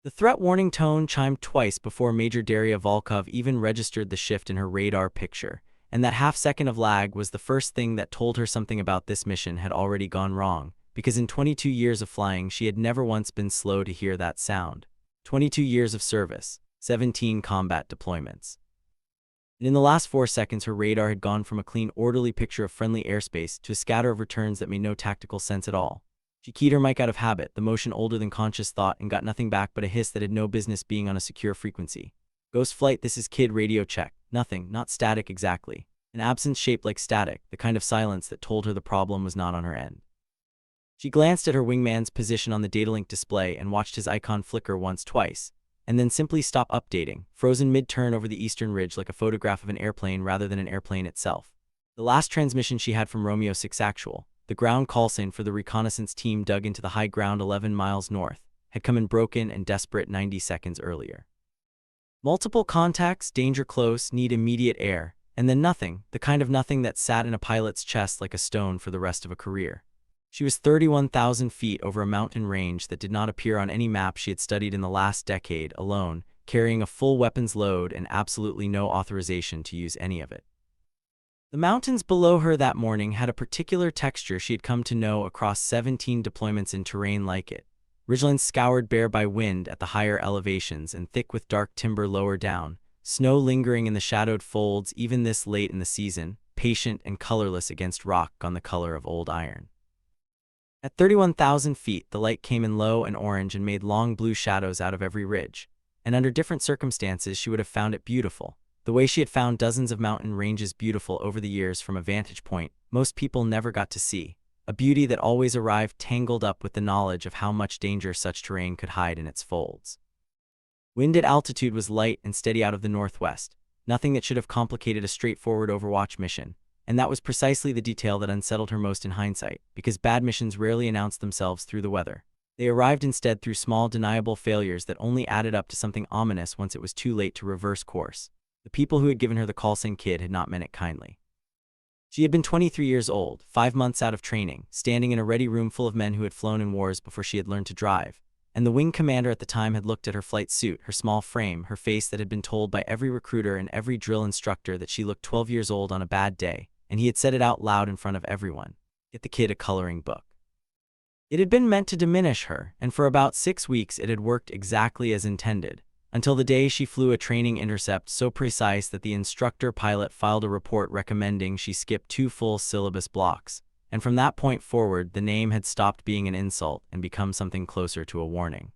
The threat warning tone chimed twice before Major Daria Volkov even registered the shift in her radar picture, and that half-second of lag was the first thing that told her something about this mission had already gone wrong, because in 22 years of flying she had never once been slow to hear that sound. 22 years of service, 17 combat deployments. And in the last 4 seconds her radar had gone from a clean, orderly picture of friendly airspace to a scatter of returns that made no tactical sense at all. She keyed her mic out of habit, the motion older than conscious thought, and got nothing back but a hiss that had no business being on a secure frequency. Ghost flight, this is Kid, radio check. Nothing, not static exactly. An absence shaped like static, the kind of silence that told her the problem was not on her end. She glanced at her wingman's position on the datalink display and watched his icon flicker once, twice, and then simply stop updating, frozen mid-turn over the eastern ridge like a photograph of an airplane rather than an airplane itself. The last transmission she had from Romeo 6 Actual, the ground call sign for the reconnaissance team dug into the high ground 11 miles north, had come in broken and desperate 90 seconds earlier. Multiple contacts, danger close, need immediate air, and then nothing, the kind of nothing that sat in a pilot's chest like a stone for the rest of a career. She was 31,000 feet over a mountain range that did not appear on any map she had studied in the last decade, alone, carrying a full weapons load and absolutely no authorization to use any of it. The mountains below her that morning had a particular texture she had come to know across 17 deployments in terrain like it. Ridgelands scoured bare by wind at the higher elevations and thick with dark timber lower down, snow lingering in the shadowed folds even this late in the season, patient and colorless against rock gone the color of old iron. At 31,000 feet, the light came in low and orange and made long blue shadows out of every ridge, and under different circumstances she would have found it beautiful. The way she had found dozens of mountain ranges beautiful over the years from a vantage point most people never got to see, a beauty that always arrived tangled up with the knowledge of how much danger such terrain could hide in its folds. Wind at altitude was light and steady out of the northwest, nothing that should have complicated a straightforward Overwatch mission, and that was precisely the detail that unsettled her most in hindsight, because bad missions rarely announced themselves through the weather. They arrived instead through small deniable failures that only added up to something ominous once it was too late to reverse course. The people who had given her the call sign Kid had not meant it kindly. She had been 23 years old, 5 months out of training, standing in a ready room full of men who had flown in wars before she had learned to drive, and the wing commander at the time had looked at her flight suit, her small frame, her face that had been told by every recruiter and every drill instructor that she looked 12 years old on a bad day, and he had said it out loud in front of everyone. Get the kid a coloring book. It had been meant to diminish her, and for about 6 weeks it had worked exactly as intended, until the day she flew a training intercept so precise that the instructor pilot filed a report recommending she skip 2 full syllabus blocks, and from that point forward the name had stopped being an insult and become something closer to a warning.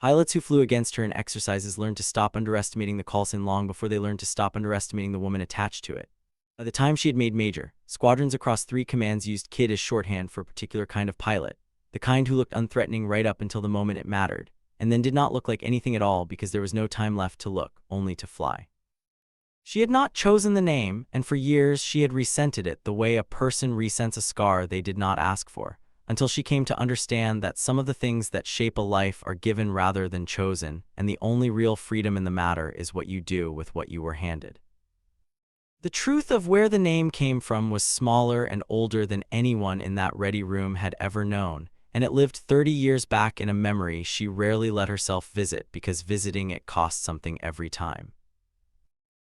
Pilots who flew against her in exercises learned to stop underestimating the call sign long before they learned to stop underestimating the woman attached to it. By the time she had made major, squadrons across 3 commands used Kid as shorthand for a particular kind of pilot, the kind who looked unthreatening right up until the moment it mattered, and then did not look like anything at all because there was no time left to look, only to fly. She had not chosen the name, and for years she had resented it the way a person resents a scar they did not ask for, until she came to understand that some of the things that shape a life are given rather than chosen, and the only real freedom in the matter is what you do with what you were handed. The truth of where the name came from was smaller and older than anyone in that ready room had ever known, and it lived 30 years back in a memory she rarely let herself visit because visiting it cost something every time.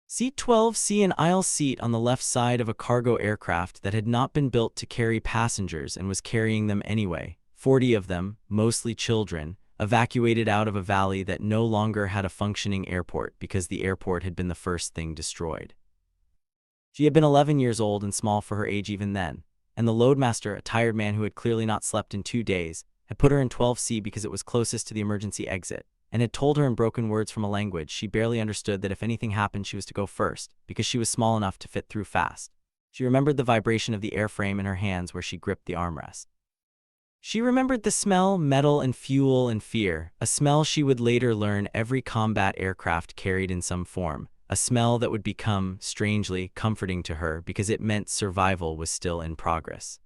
Seat 12C, an aisle seat on the left side of a cargo aircraft that had not been built to carry passengers and was carrying them anyway, 40 of them, mostly children, evacuated out of a valley that no longer had a functioning airport because the airport had been the first thing destroyed. She had been 11 years old and small for her age even then, and the loadmaster, a tired man who had clearly not slept in 2 days, had put her in 12C because it was closest to the emergency exit, and had told her in broken words from a language she barely understood that if anything happened she was to go first, because she was small enough to fit through fast. She remembered the vibration of the airframe in her hands where she gripped the armrest. She remembered the smell, metal and fuel and fear, a smell she would later learn every combat aircraft carried in some form, a smell that would become, strangely, comforting to her because it meant survival was still in progress.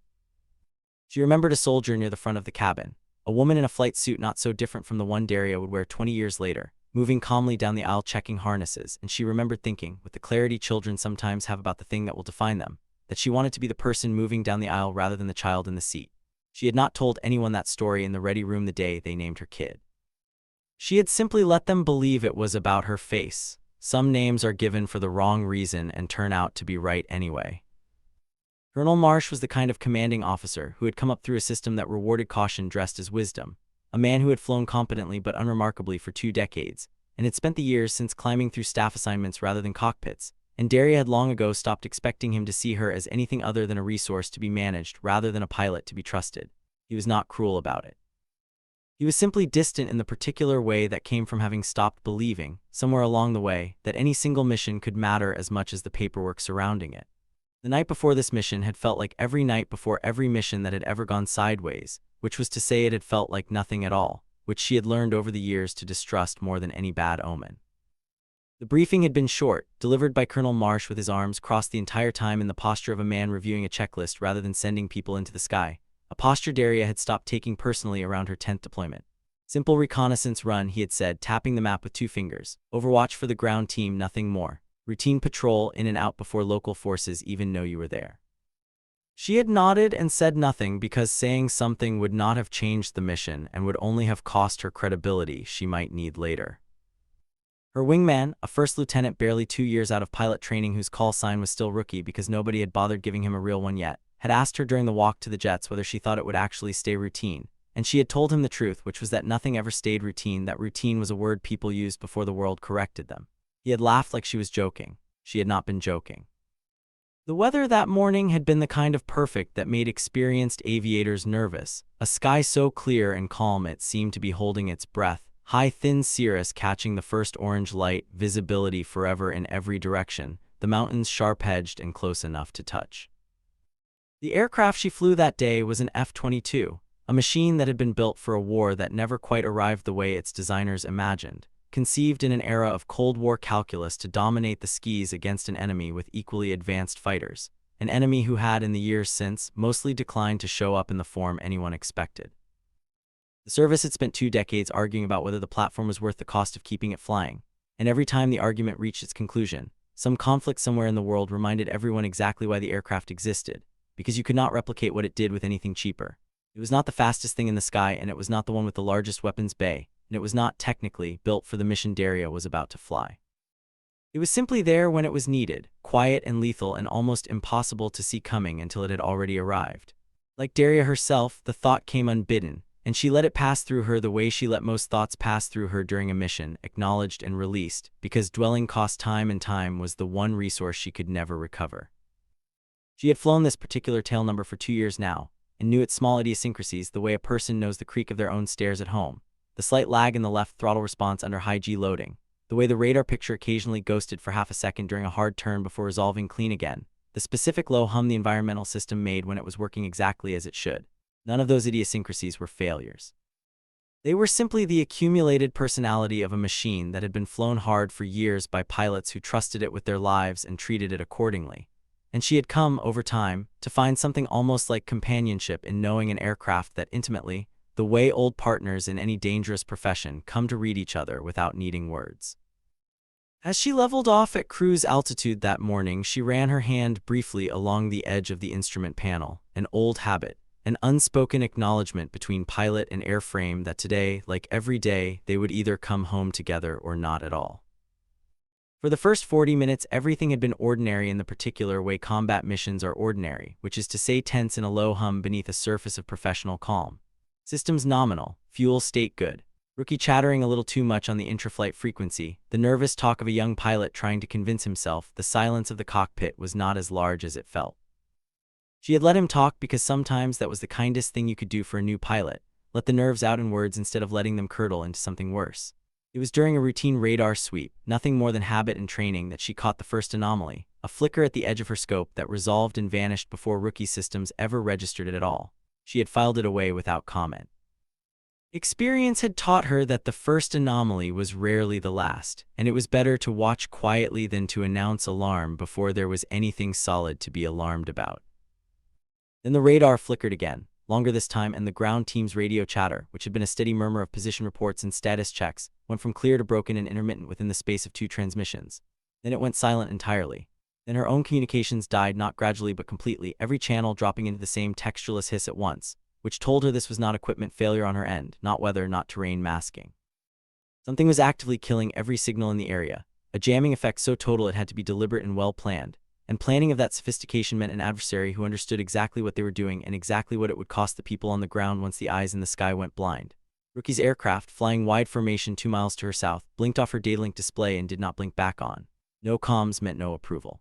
She remembered a soldier near the front of the cabin, a woman in a flight suit not so different from the one Daria would wear 20 years later, moving calmly down the aisle checking harnesses, and she remembered thinking, with the clarity children sometimes have about the thing that will define them, that she wanted to be the person moving down the aisle rather than the child in the seat. She had not told anyone that story in the ready room the day they named her Kid. She had simply let them believe it was about her face. Some names are given for the wrong reason and turn out to be right anyway. Colonel Marsh was the kind of commanding officer who had come up through a system that rewarded caution dressed as wisdom, a man who had flown competently but unremarkably for 2 decades, and had spent the years since climbing through staff assignments rather than cockpits, and Daria had long ago stopped expecting him to see her as anything other than a resource to be managed rather than a pilot to be trusted. He was not cruel about it. He was simply distant in the particular way that came from having stopped believing, somewhere along the way, that any single mission could matter as much as the paperwork surrounding it. The night before this mission had felt like every night before every mission that had ever gone sideways, which was to say it had felt like nothing at all, which she had learned over the years to distrust more than any bad omen. The briefing had been short, delivered by Colonel Marsh with his arms crossed the entire time in the posture of a man reviewing a checklist rather than sending people into the sky, a posture Daria had stopped taking personally around her 10th deployment. Simple reconnaissance run, he had said, tapping the map with 2 fingers. Overwatch for the ground team, nothing more. Routine patrol in and out before local forces even know you were there. She had nodded and said nothing because saying something would not have changed the mission and would only have cost her credibility she might need later. Her wingman, a first lieutenant barely 2 years out of pilot training whose call sign was still Rookie because nobody had bothered giving him a real one yet, had asked her during the walk to the jets whether she thought it would actually stay routine, and she had told him the truth, which was that nothing ever stayed routine, that routine was a word people used before the world corrected them. He had laughed like she was joking. She had not been joking. The weather that morning had been the kind of perfect that made experienced aviators nervous, a sky so clear and calm it seemed to be holding its breath, high thin cirrus catching the first orange light, visibility forever in every direction, the mountains sharp-edged and close enough to touch. The aircraft she flew that day was an F-22, a machine that had been built for a war that never quite arrived the way its designers imagined, conceived in an era of Cold War calculus to dominate the skies against an enemy with equally advanced fighters, an enemy who had in the years since mostly declined to show up in the form anyone expected. The service had spent 2 decades arguing about whether the platform was worth the cost of keeping it flying, and every time the argument reached its conclusion, some conflict somewhere in the world reminded everyone exactly why the aircraft existed, because you could not replicate what it did with anything cheaper. It was not the fastest thing in the sky, and it was not the one with the largest weapons bay, and it was not, technically, built for the mission Daria was about to fly. It was simply there when it was needed, quiet and lethal and almost impossible to see coming until it had already arrived. Like Daria herself, the thought came unbidden, and she let it pass through her the way she let most thoughts pass through her during a mission, acknowledged and released, because dwelling cost time, and time was the one resource she could never recover. She had flown this particular tail number for 2 years now, and knew its small idiosyncrasies the way a person knows the creak of their own stairs at home, the slight lag in the left throttle response under high G loading, the way the radar picture occasionally ghosted for half a second during a hard turn before resolving clean again, the specific low hum the environmental system made when it was working exactly as it should. None of those idiosyncrasies were failures. They were simply the accumulated personality of a machine that had been flown hard for years by pilots who trusted it with their lives and treated it accordingly. And she had come, over time, to find something almost like companionship in knowing an aircraft that intimately, the way old partners in any dangerous profession come to read each other without needing words. As she leveled off at cruise altitude that morning, she ran her hand briefly along the edge of the instrument panel, an old habit, an unspoken acknowledgement between pilot and airframe that today, like every day, they would either come home together or not at all. For the first 40 minutes, everything had been ordinary in the particular way combat missions are ordinary, which is to say tense in a low hum beneath a surface of professional calm. Systems nominal, fuel state good. Rookie chattering a little too much on the intraflight frequency, the nervous talk of a young pilot trying to convince himself the silence of the cockpit was not as large as it felt. She had let him talk because sometimes that was the kindest thing you could do for a new pilot, let the nerves out in words instead of letting them curdle into something worse. It was during a routine radar sweep, nothing more than habit and training, that she caught the first anomaly, a flicker at the edge of her scope that resolved and vanished before Rookie systems ever registered it at all. She had filed it away without comment. Experience had taught her that the first anomaly was rarely the last, and it was better to watch quietly than to announce alarm before there was anything solid to be alarmed about. Then the radar flickered again, longer this time, and the ground team's radio chatter, which had been a steady murmur of position reports and status checks, went from clear to broken and intermittent within the space of 2 transmissions. Then it went silent entirely. Then her own communications died, not gradually but completely, every channel dropping into the same textureless hiss at once, which told her this was not equipment failure on her end, not weather, not terrain masking. Something was actively killing every signal in the area, a jamming effect so total it had to be deliberate and well-planned. And planning of that sophistication meant an adversary who understood exactly what they were doing and exactly what it would cost the people on the ground once the eyes in the sky went blind. Rookie's aircraft, flying wide formation 2 miles to her south, blinked off her daylink display and did not blink back on. No comms meant no approval.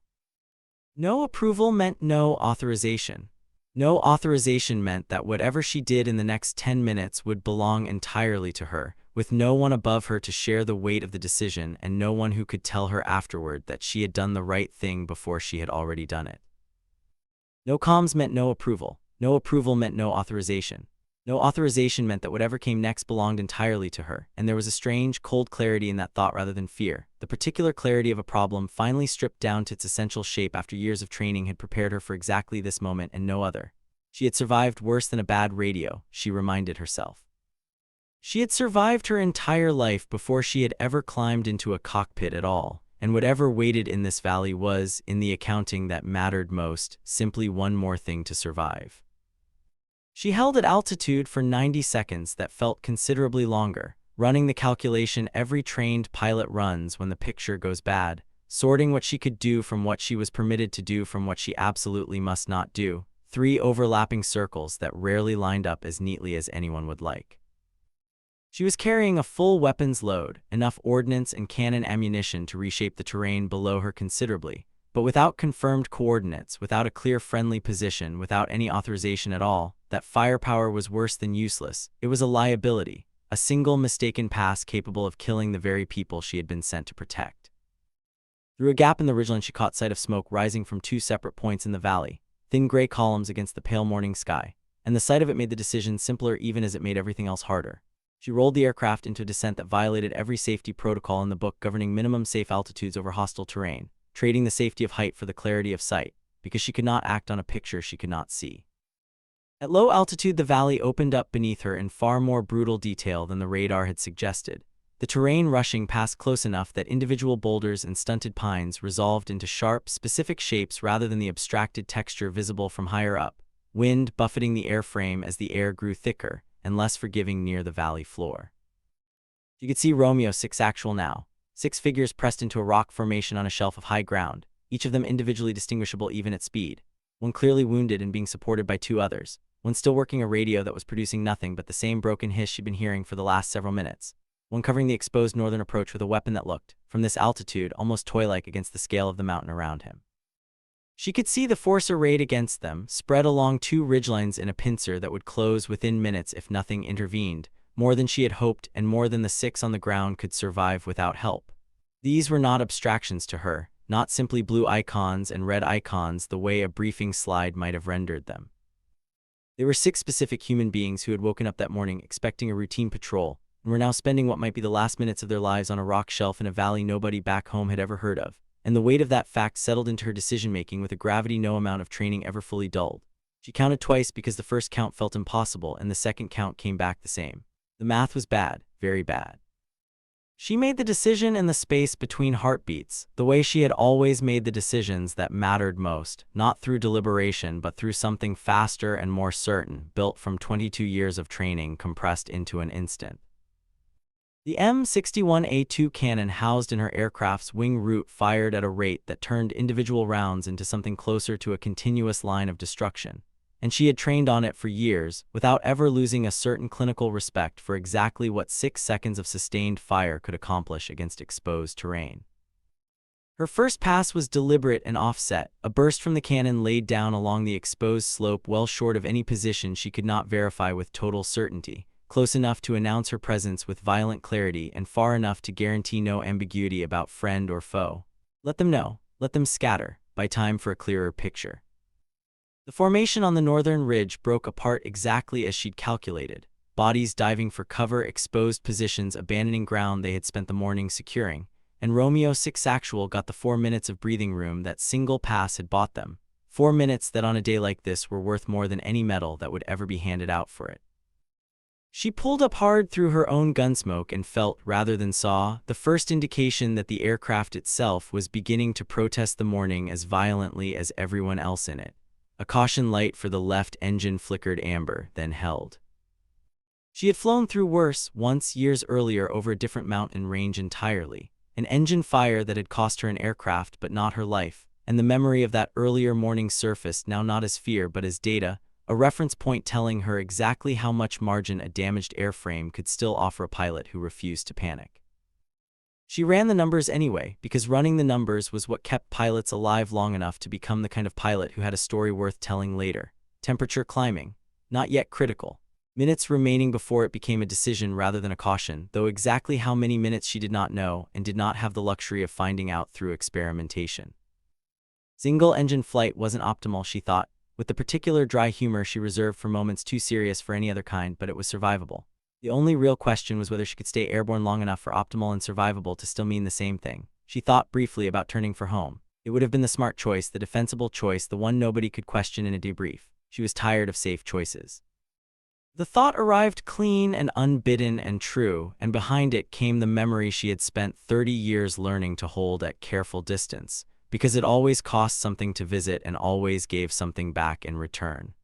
No approval meant no authorization. No authorization meant that whatever she did in the next 10 minutes would belong entirely to her, with no one above her to share the weight of the decision and no one who could tell her afterward that she had done the right thing before she had already done it. No comms meant no approval. No approval meant no authorization. No authorization meant that whatever came next belonged entirely to her, and there was a strange, cold clarity in that thought rather than fear. The particular clarity of a problem finally stripped down to its essential shape after years of training had prepared her for exactly this moment and no other. She had survived worse than a bad radio, she reminded herself. She had survived her entire life before she had ever climbed into a cockpit at all, and whatever waited in this valley was, in the accounting that mattered most, simply one more thing to survive. She held at altitude for 90 seconds that felt considerably longer, running the calculation every trained pilot runs when the picture goes bad, sorting what she could do from what she was permitted to do from what she absolutely must not do, 3 overlapping circles that rarely lined up as neatly as anyone would like. She was carrying a full weapons load, enough ordnance and cannon ammunition to reshape the terrain below her considerably, but without confirmed coordinates, without a clear friendly position, without any authorization at all, that firepower was worse than useless. It was a liability, a single mistaken pass capable of killing the very people she had been sent to protect. Through a gap in the ridgeline she caught sight of smoke rising from 2 separate points in the valley, thin gray columns against the pale morning sky, and the sight of it made the decision simpler even as it made everything else harder. She rolled the aircraft into a descent that violated every safety protocol in the book governing minimum safe altitudes over hostile terrain, trading the safety of height for the clarity of sight, because she could not act on a picture she could not see. At low altitude, the valley opened up beneath her in far more brutal detail than the radar had suggested, the terrain rushing past close enough that individual boulders and stunted pines resolved into sharp, specific shapes rather than the abstracted texture visible from higher up, wind buffeting the airframe as the air grew thicker and less forgiving near the valley floor. She could see Romeo 6 actual now, 6 figures pressed into a rock formation on a shelf of high ground, each of them individually distinguishable even at speed, one clearly wounded and being supported by 2 others, one still working a radio that was producing nothing but the same broken hiss she'd been hearing for the last several minutes, one covering the exposed northern approach with a weapon that looked, from this altitude, almost toy-like against the scale of the mountain around him. She could see the force arrayed against them, spread along 2 ridgelines in a pincer that would close within minutes if nothing intervened, more than she had hoped and more than the 6 on the ground could survive without help. These were not abstractions to her, not simply blue icons and red icons the way a briefing slide might have rendered them. They were 6 specific human beings who had woken up that morning expecting a routine patrol, and were now spending what might be the last minutes of their lives on a rock shelf in a valley nobody back home had ever heard of, and the weight of that fact settled into her decision-making with a gravity no amount of training ever fully dulled. She counted twice because the first count felt impossible and the second count came back the same. The math was bad, very bad. She made the decision in the space between heartbeats, the way she had always made the decisions that mattered most, not through deliberation but through something faster and more certain, built from 22 years of training compressed into an instant. The M61A2 cannon housed in her aircraft's wing root fired at a rate that turned individual rounds into something closer to a continuous line of destruction, and she had trained on it for years, without ever losing a certain clinical respect for exactly what 6 seconds of sustained fire could accomplish against exposed terrain. Her first pass was deliberate and offset, a burst from the cannon laid down along the exposed slope well short of any position she could not verify with total certainty, close enough to announce her presence with violent clarity and far enough to guarantee no ambiguity about friend or foe. Let them know, let them scatter, by time for a clearer picture. The formation on the northern ridge broke apart exactly as she'd calculated, bodies diving for cover, exposed positions abandoning ground they had spent the morning securing, and Romeo 6 actual got the 4 minutes of breathing room that single pass had bought them, 4 minutes that on a day like this were worth more than any medal that would ever be handed out for it. She pulled up hard through her own gunsmoke and felt, rather than saw, the first indication that the aircraft itself was beginning to protest the morning as violently as everyone else in it. A caution light for the left engine flickered amber, then held. She had flown through worse once years earlier over a different mountain range entirely, an engine fire that had cost her an aircraft but not her life, and the memory of that earlier morning surfaced now not as fear but as data, a reference point telling her exactly how much margin a damaged airframe could still offer a pilot who refused to panic. She ran the numbers anyway, because running the numbers was what kept pilots alive long enough to become the kind of pilot who had a story worth telling later. Temperature climbing. Not yet critical. Minutes remaining before it became a decision rather than a caution, though exactly how many minutes she did not know and did not have the luxury of finding out through experimentation. Single-engine flight wasn't optimal, she thought, with the particular dry humor she reserved for moments too serious for any other kind, but it was survivable. The only real question was whether she could stay airborne long enough for optimal and survivable to still mean the same thing. She thought briefly about turning for home. It would have been the smart choice, the defensible choice, the one nobody could question in a debrief. She was tired of safe choices. The thought arrived clean and unbidden and true, and behind it came the memory she had spent 30 years learning to hold at careful distance, because it always cost something to visit and always gave something back in return.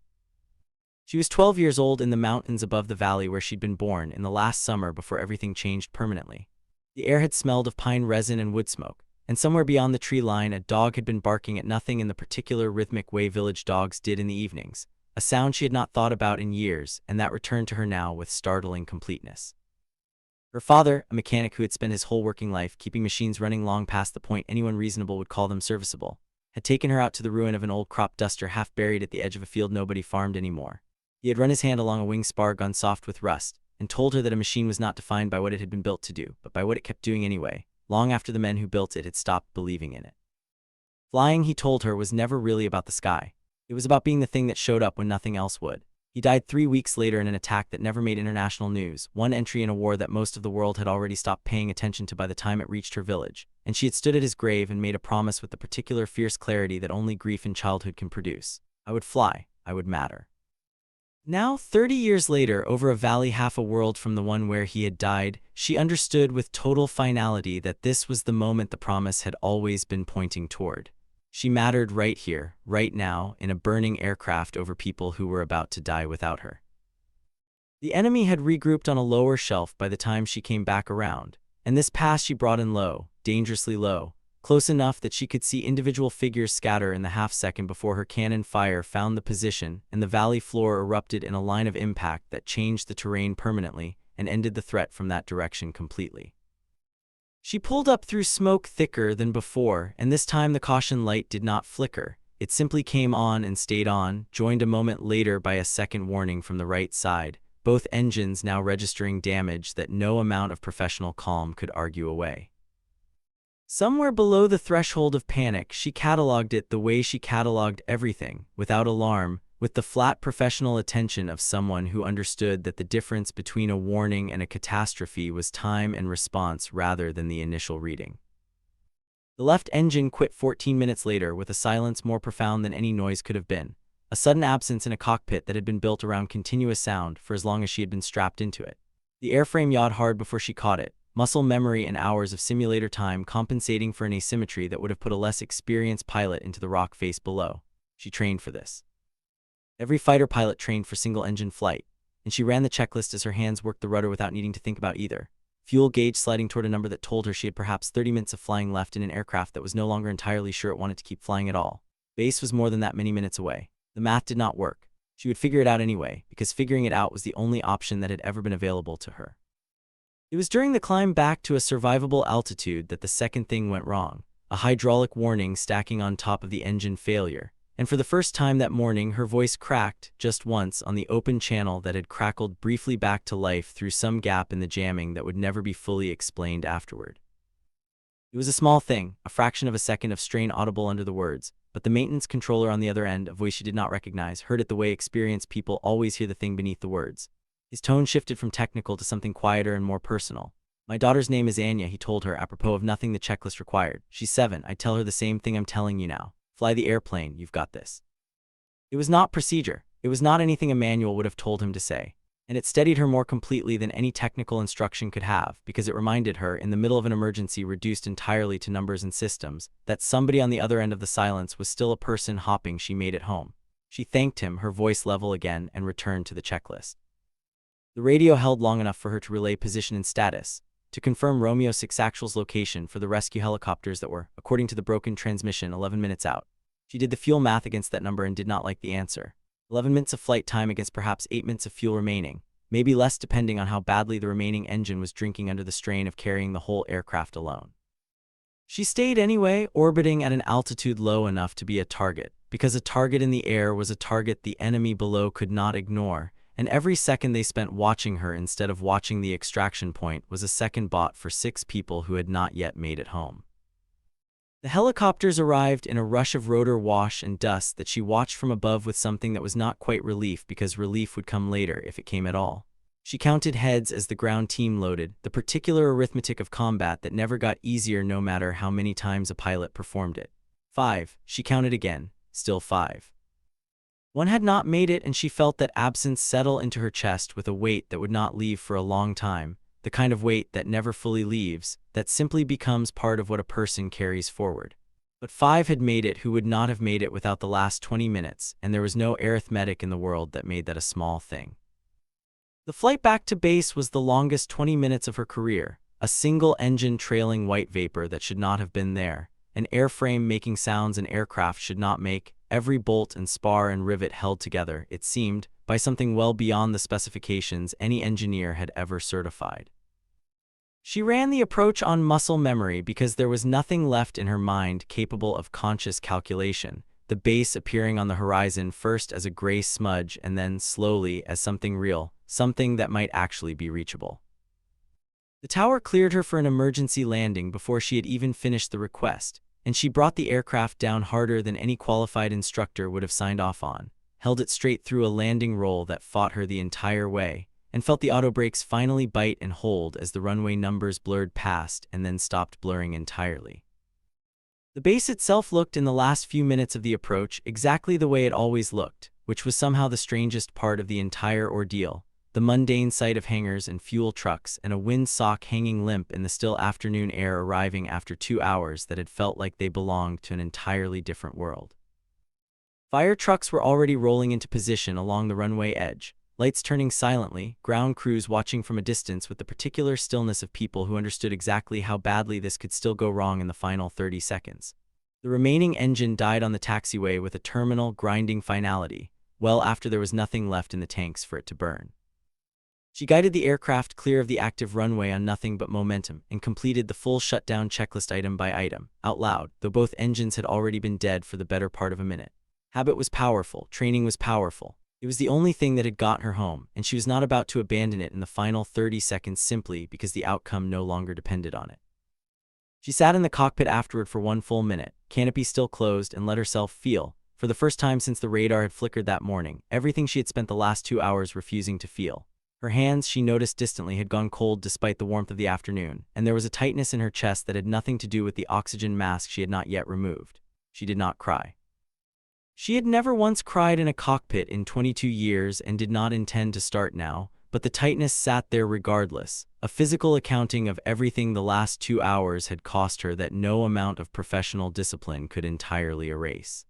She was 12 years old in the mountains above the valley where she'd been born in the last summer before everything changed permanently. The air had smelled of pine resin and wood smoke, and somewhere beyond the tree line a dog had been barking at nothing in the particular rhythmic way village dogs did in the evenings, a sound she had not thought about in years, and that returned to her now with startling completeness. Her father, a mechanic who had spent his whole working life keeping machines running long past the point anyone reasonable would call them serviceable, had taken her out to the ruin of an old crop duster half buried at the edge of a field nobody farmed anymore. He had run his hand along a wing spar gun soft with rust, and told her that a machine was not defined by what it had been built to do, but by what it kept doing anyway, long after the men who built it had stopped believing in it. Flying, he told her, was never really about the sky. It was about being the thing that showed up when nothing else would. He died 3 weeks later in an attack that never made international news, one entry in a war that most of the world had already stopped paying attention to by the time it reached her village, and she had stood at his grave and made a promise with the particular fierce clarity that only grief in childhood can produce. I would fly, I would matter. Now, 30 years later, over a valley half a world from the one where he had died, she understood with total finality that this was the moment the promise had always been pointing toward. She mattered right here, right now, in a burning aircraft over people who were about to die without her. The enemy had regrouped on a lower shelf by the time she came back around, and this pass she brought in low, dangerously low, close enough that she could see individual figures scatter in the half-second before her cannon fire found the position, and the valley floor erupted in a line of impact that changed the terrain permanently and ended the threat from that direction completely. She pulled up through smoke thicker than before, and this time the caution light did not flicker. It simply came on and stayed on, joined a moment later by a second warning from the right side, both engines now registering damage that no amount of professional calm could argue away. Somewhere below the threshold of panic, she cataloged it the way she cataloged everything, without alarm, with the flat professional attention of someone who understood that the difference between a warning and a catastrophe was time and response rather than the initial reading. The left engine quit 14 minutes later with a silence more profound than any noise could have been, a sudden absence in a cockpit that had been built around continuous sound for as long as she had been strapped into it. The airframe yawed hard before she caught it, muscle memory and hours of simulator time compensating for an asymmetry that would have put a less experienced pilot into the rock face below. She trained for this. Every fighter pilot trained for single-engine flight, and she ran the checklist as her hands worked the rudder without needing to think about either. Fuel gauge sliding toward a number that told her she had perhaps 30 minutes of flying left in an aircraft that was no longer entirely sure it wanted to keep flying at all. Base was more than that many minutes away. The math did not work. She would figure it out anyway, because figuring it out was the only option that had ever been available to her. It was during the climb back to a survivable altitude that the second thing went wrong, a hydraulic warning stacking on top of the engine failure, and for the first time that morning her voice cracked, just once, on the open channel that had crackled briefly back to life through some gap in the jamming that would never be fully explained afterward. It was a small thing, a fraction of a second of strain audible under the words, but the maintenance controller on the other end, a voice she did not recognize, heard it the way experienced people always hear the thing beneath the words. His tone shifted from technical to something quieter and more personal. My daughter's name is Anya, he told her, apropos of nothing the checklist required. She's 7, I'd tell her the same thing I'm telling you now. Fly the airplane, you've got this. It was not procedure. It was not anything a manual would have told him to say. And it steadied her more completely than any technical instruction could have, because it reminded her, in the middle of an emergency reduced entirely to numbers and systems, that somebody on the other end of the silence was still a person hopping she made at home. She thanked him, her voice level again, and returned to the checklist. The radio held long enough for her to relay position and status, to confirm Romeo 6 Actual's location for the rescue helicopters that were, according to the broken transmission, 11 minutes out. She did the fuel math against that number and did not like the answer. 11 minutes of flight time against perhaps 8 minutes of fuel remaining, maybe less depending on how badly the remaining engine was drinking under the strain of carrying the whole aircraft alone. She stayed anyway, orbiting at an altitude low enough to be a target, because a target in the air was a target the enemy below could not ignore, and every second they spent watching her instead of watching the extraction point was a second bought for 6 people who had not yet made it home. The helicopters arrived in a rush of rotor wash and dust that she watched from above with something that was not quite relief, because relief would come later if it came at all. She counted heads as the ground team loaded, the particular arithmetic of combat that never got easier no matter how many times a pilot performed it. 5. She counted again, still 5. One had not made it, and she felt that absence settle into her chest with a weight that would not leave for a long time, the kind of weight that never fully leaves, that simply becomes part of what a person carries forward. But 5 had made it who would not have made it without the last 20 minutes, and there was no arithmetic in the world that made that a small thing. The flight back to base was the longest 20 minutes of her career, a single engine trailing white vapor that should not have been there, an airframe making sounds an aircraft should not make, every bolt and spar and rivet held together, it seemed, by something well beyond the specifications any engineer had ever certified. She ran the approach on muscle memory because there was nothing left in her mind capable of conscious calculation, the base appearing on the horizon first as a gray smudge and then slowly as something real, something that might actually be reachable. The tower cleared her for an emergency landing before she had even finished the request, and she brought the aircraft down harder than any qualified instructor would have signed off on, held it straight through a landing roll that fought her the entire way, and felt the auto brakes finally bite and hold as the runway numbers blurred past and then stopped blurring entirely. The base itself looked in the last few minutes of the approach exactly the way it always looked, which was somehow the strangest part of the entire ordeal, the mundane sight of hangars and fuel trucks and a windsock hanging limp in the still afternoon air arriving after 2 hours that had felt like they belonged to an entirely different world. Fire trucks were already rolling into position along the runway edge, lights turning silently, ground crews watching from a distance with the particular stillness of people who understood exactly how badly this could still go wrong in the final 30 seconds. The remaining engine died on the taxiway with a terminal, grinding finality, well after there was nothing left in the tanks for it to burn. She guided the aircraft clear of the active runway on nothing but momentum and completed the full shutdown checklist item by item, out loud, though both engines had already been dead for the better part of a minute. Habit was powerful, training was powerful. It was the only thing that had got her home, and she was not about to abandon it in the final 30 seconds simply because the outcome no longer depended on it. She sat in the cockpit afterward for 1 full minute, canopy still closed, and let herself feel, for the first time since the radar had flickered that morning, everything she had spent the last 2 hours refusing to feel. Her hands, she noticed distantly, had gone cold despite the warmth of the afternoon, and there was a tightness in her chest that had nothing to do with the oxygen mask she had not yet removed. She did not cry. She had never once cried in a cockpit in 22 years and did not intend to start now, but the tightness sat there regardless, a physical accounting of everything the last 2 hours had cost her that no amount of professional discipline could entirely erase.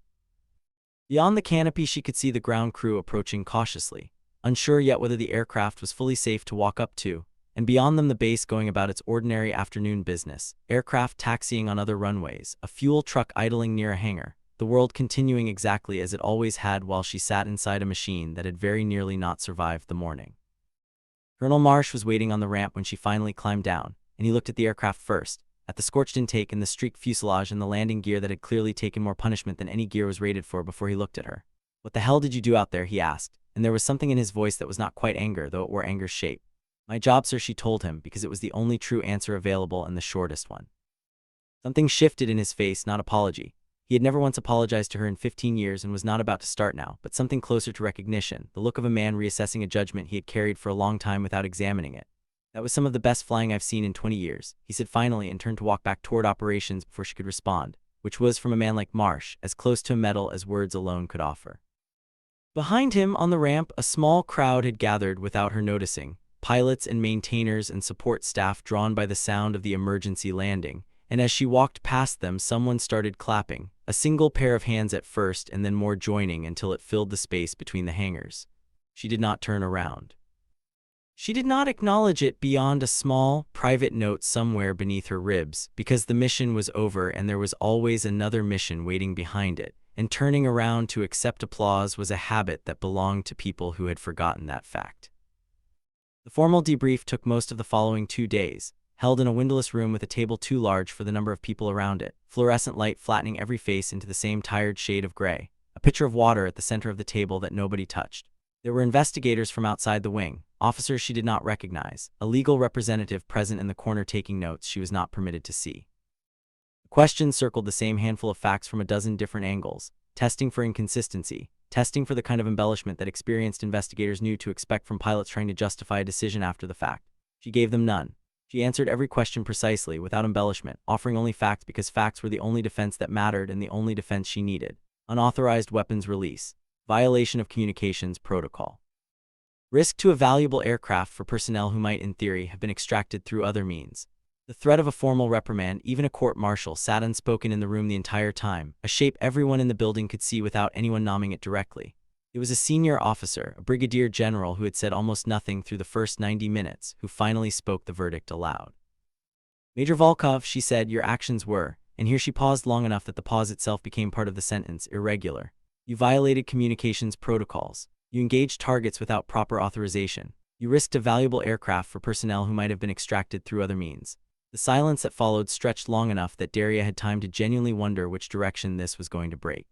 Beyond the canopy she could see the ground crew approaching cautiously, unsure yet whether the aircraft was fully safe to walk up to, and beyond them the base going about its ordinary afternoon business, aircraft taxiing on other runways, a fuel truck idling near a hangar, the world continuing exactly as it always had while she sat inside a machine that had very nearly not survived the morning. Colonel Marsh was waiting on the ramp when she finally climbed down, and he looked at the aircraft first, at the scorched intake and the streaked fuselage and the landing gear that had clearly taken more punishment than any gear was rated for before he looked at her. "What the hell did you do out there?" he asked, and there was something in his voice that was not quite anger, though it wore anger's shape. "My job, sir," she told him, because it was the only true answer available and the shortest one. Something shifted in his face, not apology. He had never once apologized to her in 15 years and was not about to start now, but something closer to recognition, the look of a man reassessing a judgment he had carried for a long time without examining it. "That was some of the best flying I've seen in 20 years, he said finally, and turned to walk back toward operations before she could respond, which was, from a man like Marsh, as close to a medal as words alone could offer. Behind him, on the ramp, a small crowd had gathered without her noticing, pilots and maintainers and support staff drawn by the sound of the emergency landing, and as she walked past them someone started clapping, a single pair of hands at first and then more joining until it filled the space between the hangars. She did not turn around. She did not acknowledge it beyond a small, private note somewhere beneath her ribs, because the mission was over and there was always another mission waiting behind it, and turning around to accept applause was a habit that belonged to people who had forgotten that fact. The formal debrief took most of the following 2 days, held in a windowless room with a table too large for the number of people around it, fluorescent light flattening every face into the same tired shade of gray, a pitcher of water at the center of the table that nobody touched. There were investigators from outside the wing, officers she did not recognize, a legal representative present in the corner taking notes she was not permitted to see. The questions circled the same handful of facts from a dozen different angles, testing for inconsistency, testing for the kind of embellishment that experienced investigators knew to expect from pilots trying to justify a decision after the fact. She gave them none. She answered every question precisely, without embellishment, offering only facts because facts were the only defense that mattered and the only defense she needed. Unauthorized weapons release. Violation of communications protocol. Risk to a valuable aircraft for personnel who might, in theory, have been extracted through other means. The threat of a formal reprimand, even a court-martial, sat unspoken in the room the entire time, a shape everyone in the building could see without anyone nomming it directly. It was a senior officer, a brigadier general who had said almost nothing through the first 90 minutes, who finally spoke the verdict aloud. "Major Volkov," she said, "your actions were," and here she paused long enough that the pause itself became part of the sentence, "irregular. You violated communications protocols. You engaged targets without proper authorization. You risked a valuable aircraft for personnel who might have been extracted through other means." The silence that followed stretched long enough that Daria had time to genuinely wonder which direction this was going to break.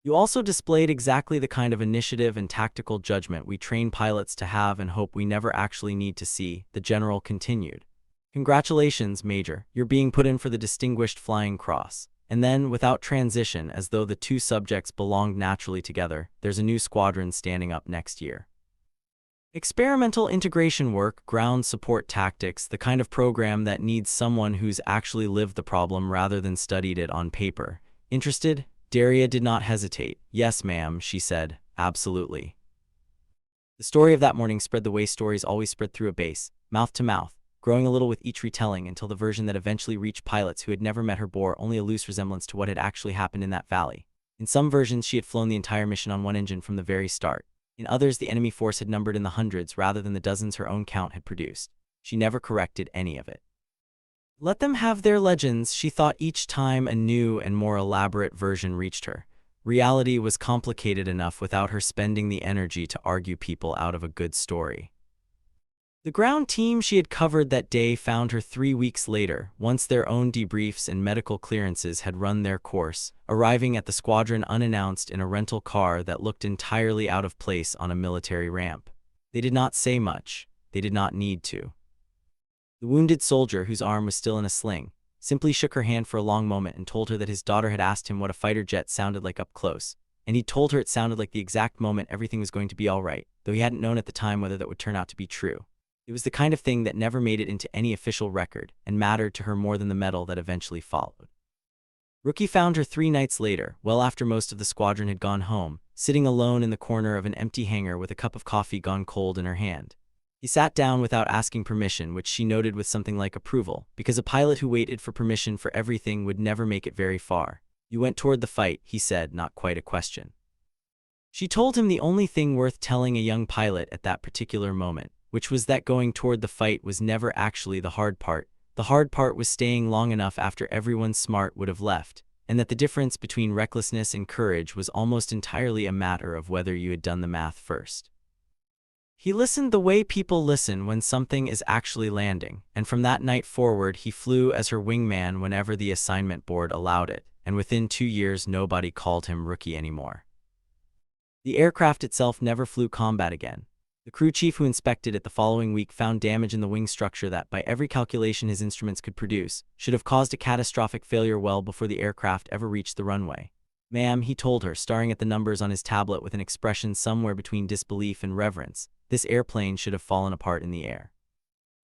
"You also displayed exactly the kind of initiative and tactical judgment we train pilots to have and hope we never actually need to see," the general continued. "Congratulations, Major, you're being put in for the Distinguished Flying Cross." And then, without transition, as though the two subjects belonged naturally together, "There's a new squadron standing up next year. Experimental integration work, ground support tactics, the kind of program that needs someone who's actually lived the problem rather than studied it on paper. Interested?" Daria did not hesitate. "Yes, ma'am," she said. "Absolutely." The story of that morning spread the way stories always spread through a base, mouth to mouth, growing a little with each retelling until the version that eventually reached pilots who had never met her bore only a loose resemblance to what had actually happened in that valley. In some versions, she had flown the entire mission on one engine from the very start. In others, the enemy force had numbered in the hundreds rather than the dozens her own count had produced. She never corrected any of it. Let them have their legends, she thought each time a new and more elaborate version reached her. Reality was complicated enough without her spending the energy to argue people out of a good story. The ground team she had covered that day found her 3 weeks later, once their own debriefs and medical clearances had run their course, arriving at the squadron unannounced in a rental car that looked entirely out of place on a military ramp. They did not say much. They did not need to. The wounded soldier, whose arm was still in a sling, simply shook her hand for a long moment and told her that his daughter had asked him what a fighter jet sounded like up close, and he'd told her it sounded like the exact moment everything was going to be all right, though he hadn't known at the time whether that would turn out to be true. It was the kind of thing that never made it into any official record, and mattered to her more than the medal that eventually followed. Rookie found her 3 nights later, well after most of the squadron had gone home, sitting alone in the corner of an empty hangar with a cup of coffee gone cold in her hand. He sat down without asking permission, which she noted with something like approval, because a pilot who waited for permission for everything would never make it very far. "You went toward the fight," he said, not quite a question. She told him the only thing worth telling a young pilot at that particular moment, which was that going toward the fight was never actually the hard part. The hard part was staying long enough after everyone smart would have left, and that the difference between recklessness and courage was almost entirely a matter of whether you had done the math first. He listened the way people listen when something is actually landing, and from that night forward he flew as her wingman whenever the assignment board allowed it, and within 2 years nobody called him Rookie anymore. The aircraft itself never flew combat again. The crew chief who inspected it the following week found damage in the wing structure that, by every calculation his instruments could produce, should have caused a catastrophic failure well before the aircraft ever reached the runway. "Ma'am," he told her, staring at the numbers on his tablet with an expression somewhere between disbelief and reverence, "this airplane should have fallen apart in the air."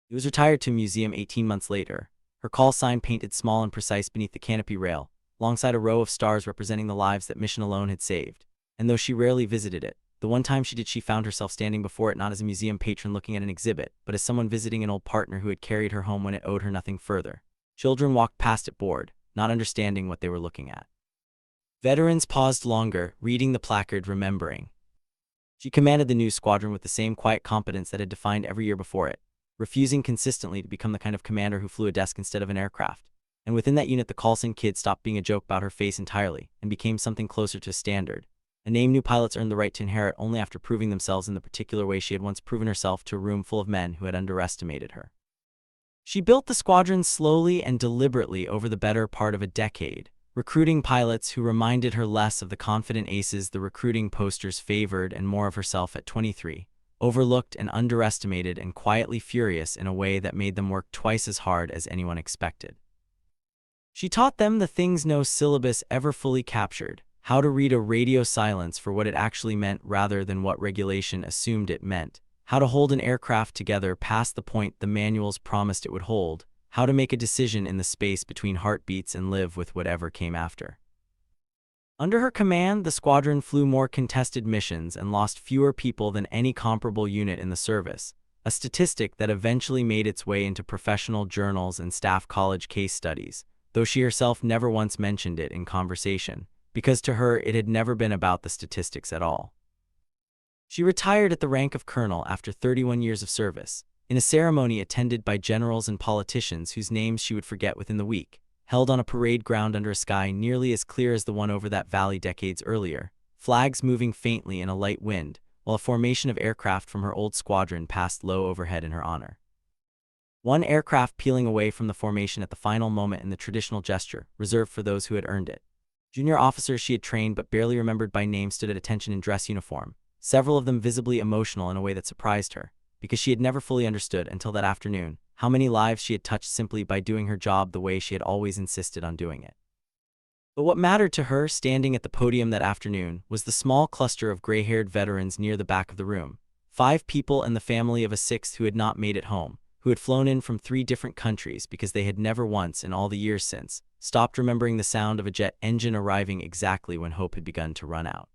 It was retired to a museum 18 months later, her call sign painted small and precise beneath the canopy rail, alongside a row of stars representing the lives that mission alone had saved. And though she rarely visited it, the one time she did, she found herself standing before it not as a museum patron looking at an exhibit, but as someone visiting an old partner who had carried her home when it owed her nothing further. Children walked past it bored, not understanding what they were looking at. Veterans paused longer, reading the placard, remembering. She commanded the new squadron with the same quiet competence that had defined every year before it, refusing consistently to become the kind of commander who flew a desk instead of an aircraft. And within that unit, the Coulson kid stopped being a joke about her face entirely and became something closer to a standard. A name new pilots earned the right to inherit only after proving themselves in the particular way she had once proven herself to a room full of men who had underestimated her. She built the squadron slowly and deliberately over the better part of a decade, recruiting pilots who reminded her less of the confident aces the recruiting posters favored and more of herself at 23, overlooked and underestimated and quietly furious in a way that made them work twice as hard as anyone expected. She taught them the things no syllabus ever fully captured: how to read a radio silence for what it actually meant rather than what regulation assumed it meant, how to hold an aircraft together past the point the manuals promised it would hold, how to make a decision in the space between heartbeats and live with whatever came after. Under her command, the squadron flew more contested missions and lost fewer people than any comparable unit in the service, a statistic that eventually made its way into professional journals and staff college case studies, though she herself never once mentioned it in conversation, because to her it had never been about the statistics at all. She retired at the rank of colonel after 31 years of service, in a ceremony attended by generals and politicians whose names she would forget within the week, held on a parade ground under a sky nearly as clear as the one over that valley decades earlier, flags moving faintly in a light wind, while a formation of aircraft from her old squadron passed low overhead in her honor. One aircraft peeling away from the formation at the final moment in the traditional gesture, reserved for those who had earned it. Junior officers she had trained but barely remembered by name stood at attention in dress uniform, several of them visibly emotional in a way that surprised her, because she had never fully understood until that afternoon how many lives she had touched simply by doing her job the way she had always insisted on doing it. But what mattered to her, standing at the podium that afternoon, was the small cluster of gray-haired veterans near the back of the room, 5 people and the family of a 6th who had not made it home, who had flown in from 3 different countries because they had never once, in all the years since, stopped remembering the sound of a jet engine arriving exactly when hope had begun to run out.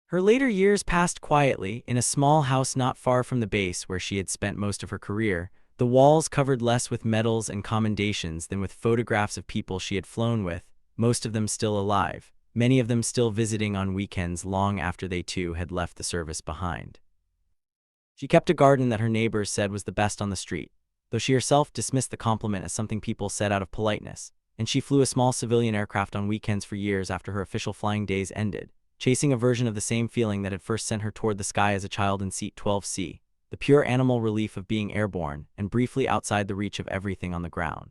Her later years passed quietly, in a small house not far from the base where she had spent most of her career, the walls covered less with medals and commendations than with photographs of people she had flown with, most of them still alive, many of them still visiting on weekends long after they too had left the service behind. She kept a garden that her neighbors said was the best on the street, though she herself dismissed the compliment as something people said out of politeness, and she flew a small civilian aircraft on weekends for years after her official flying days ended, chasing a version of the same feeling that had first sent her toward the sky as a child in seat 12C, the pure animal relief of being airborne and briefly outside the reach of everything on the ground.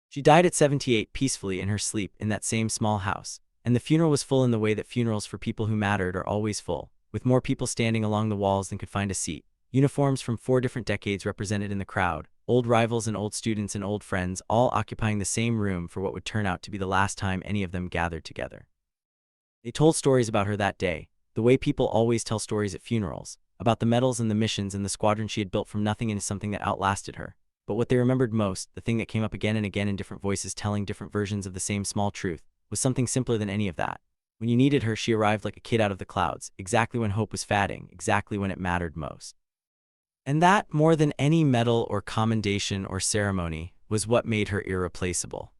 She died at 78 peacefully in her sleep in that same small house, and the funeral was full in the way that funerals for people who mattered are always full, with more people standing along the walls than could find a seat, uniforms from 4 different decades represented in the crowd, old rivals and old students and old friends all occupying the same room for what would turn out to be the last time any of them gathered together. They told stories about her that day, the way people always tell stories at funerals, about the medals and the missions and the squadron she had built from nothing into something that outlasted her. But what they remembered most, the thing that came up again and again in different voices telling different versions of the same small truth, was something simpler than any of that. When you needed her, she arrived like a kid out of the clouds, exactly when hope was fading, exactly when it mattered most. And that, more than any medal or commendation or ceremony, was what made her irreplaceable.